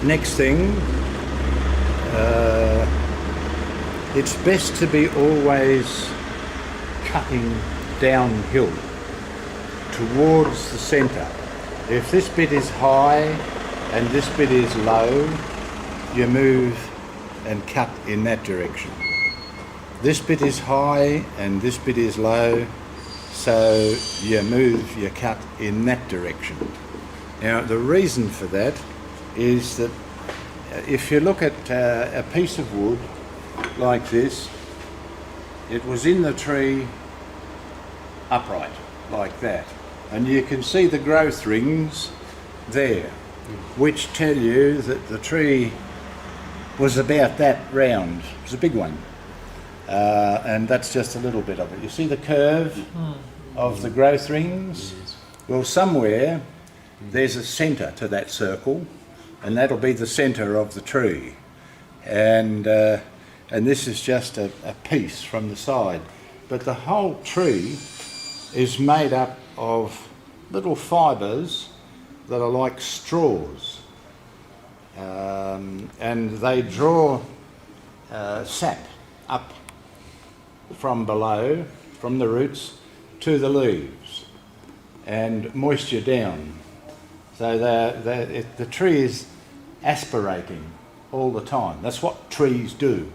Next thing, it's best to be always cutting downhill towards the centre. If this bit is high and this bit is low, you move and cut in that direction. This bit is high and this bit is low, so you move your cut in that direction. Now the reason for that is that if you look at a piece of wood like this, it was in the tree upright like that, and you can see the growth rings there, which tell you that the tree was about that round. It was a big one, and that's just a little bit of it. You see the curve of the growth rings? Well, somewhere there's a centre to that circle, and that'll be the centre of the tree, and this is just a piece from the side, but the whole tree is made up of little fibres that are like straws, and they draw sap up from below, from the roots to the leaves, and moisture down. So the tree is aspirating all the time. That's what trees do.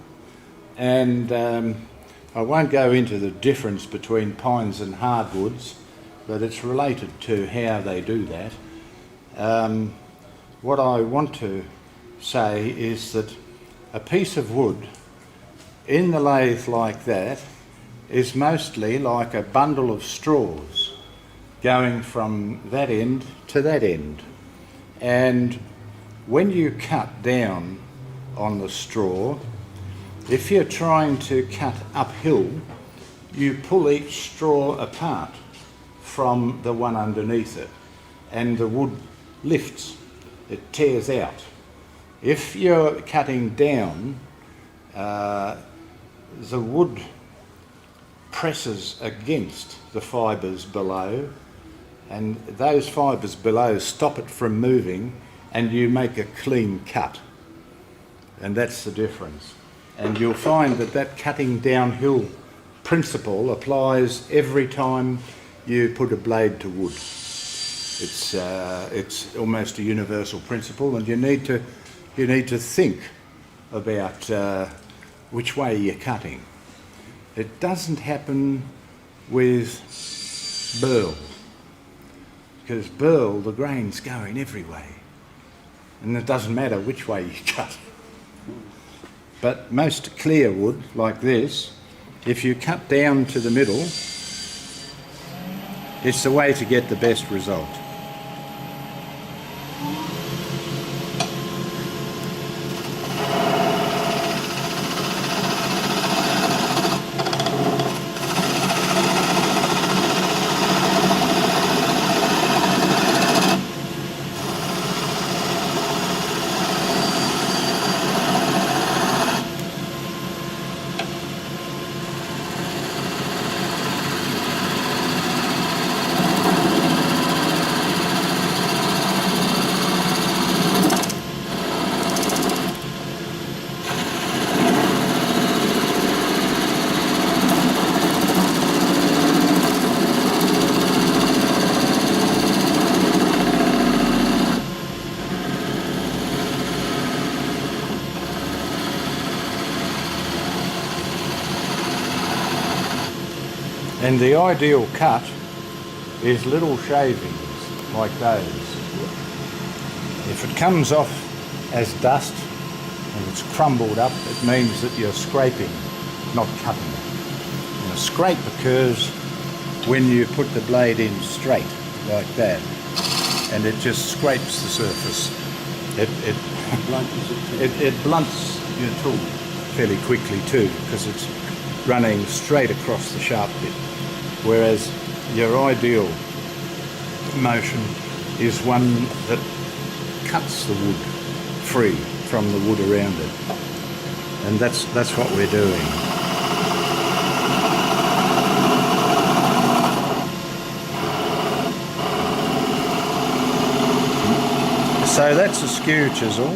And I won't go into the difference between pines and hardwoods, but it's related to how they do that. What I want to say is that a piece of wood in the lathe like that is mostly like a bundle of straws going from that end to that end. And when you cut down on the straw, if you're trying to cut uphill, you pull each straw apart from the one underneath it, and the wood lifts, it tears out. If you're cutting down, the wood presses against the fibres below, and those fibres below stop it from moving, and you make a clean cut. And that's the difference. And you'll find that that cutting downhill principle applies every time you put a blade to wood. It's almost a universal principle, and you need to think about which way you're cutting. It doesn't happen with burl, because burl, the grain's going every way, and it doesn't matter which way you cut. But most clear wood, like this, if you cut down to the middle, it's the way to get the best result. And the ideal cut is little shavings like those. If it comes off as dust and it's crumbled up, it means that you're scraping, not cutting. And a scrape occurs when you put the blade in straight like that, and it just scrapes the surface. It blunts your tool fairly quickly too, because it's running straight across the sharp bit. Whereas your ideal motion is one that cuts the wood free from the wood around it. And that's what we're doing. So that's a skew chisel,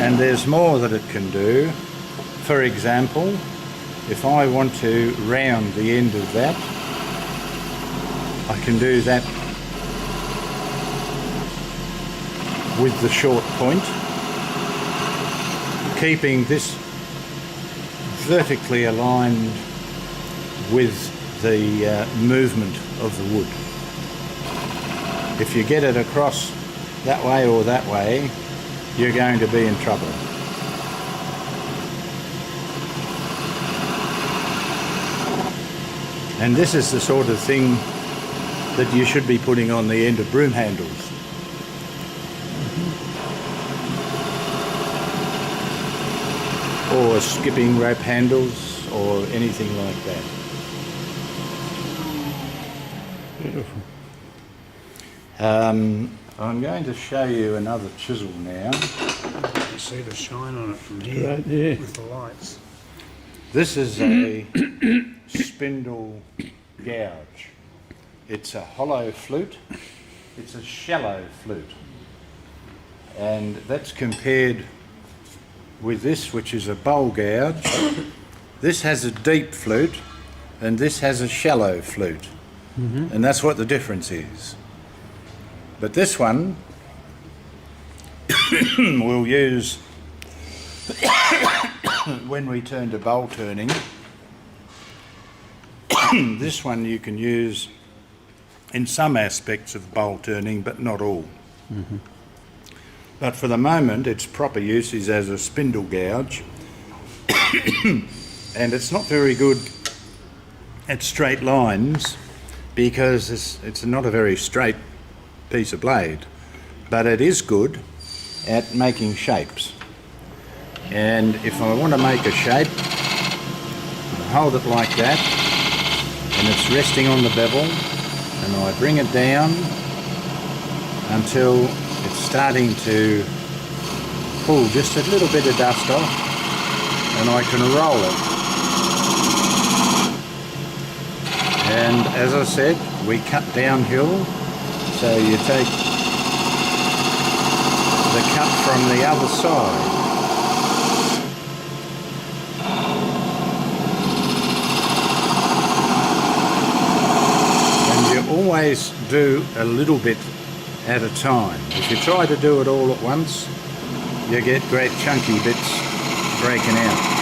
and there's more that it can do. For example, if I want to round the end of that, I can do that with the short point, keeping this vertically aligned with the movement of the wood. If you get it across that way or that way, you're going to be in trouble. And this is the sort of thing that you should be putting on the end of broom handles. Or skipping rope handles or anything like that. Beautiful. I'm going to show you another chisel now. You can see the shine on it from here Right there. with the lights. This is a Spindle Gouge. It's a hollow flute. It's a shallow flute. And that's compared with this, which is a bowl gouge. This has a deep flute and this has a shallow flute. And that's what the difference is. But this one we'll use when we turn to bowl turning. This one you can use in some aspects of bowl turning, but not all. But for the moment, its proper use is as a spindle gouge, and it's not very good at straight lines because it's not a very straight piece of blade, but it is good at making shapes. And if I want to make a shape, I hold it like that, and it's resting on the bevel, and I bring it down until it's starting to pull just a little bit of dust off, and I can roll it. And as I said, we cut downhill, so you take the cut from the other side. And you always do a little bit at a time. If you try to do it all at once, you get great chunky bits breaking out.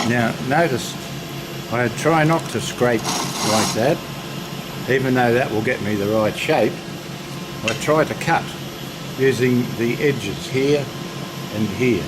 Now notice I try not to scrape like that, even though that will get me the right shape. I try to cut using the edges here and here.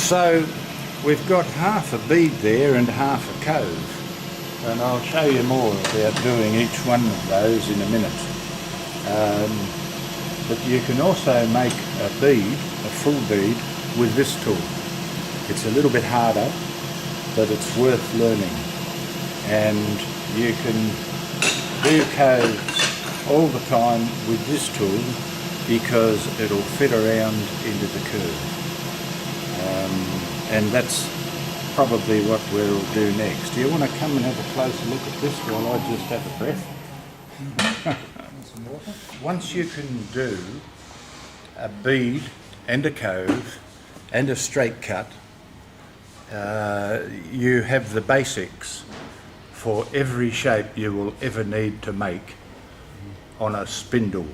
So we've got half a bead there and half a cove, and I'll show you more about doing each one of those in a minute. But you can also make a bead, a full bead, with this tool. It's a little bit harder, but it's worth learning. And you can do coves all the time with this tool because it'll fit around into the curve. And that's probably what we'll do next. Do you want to come and have a closer look at this while I just have a breath? Once you can do a bead and a cove and a straight cut, you have the basics for every shape you will ever need to make on a spindle.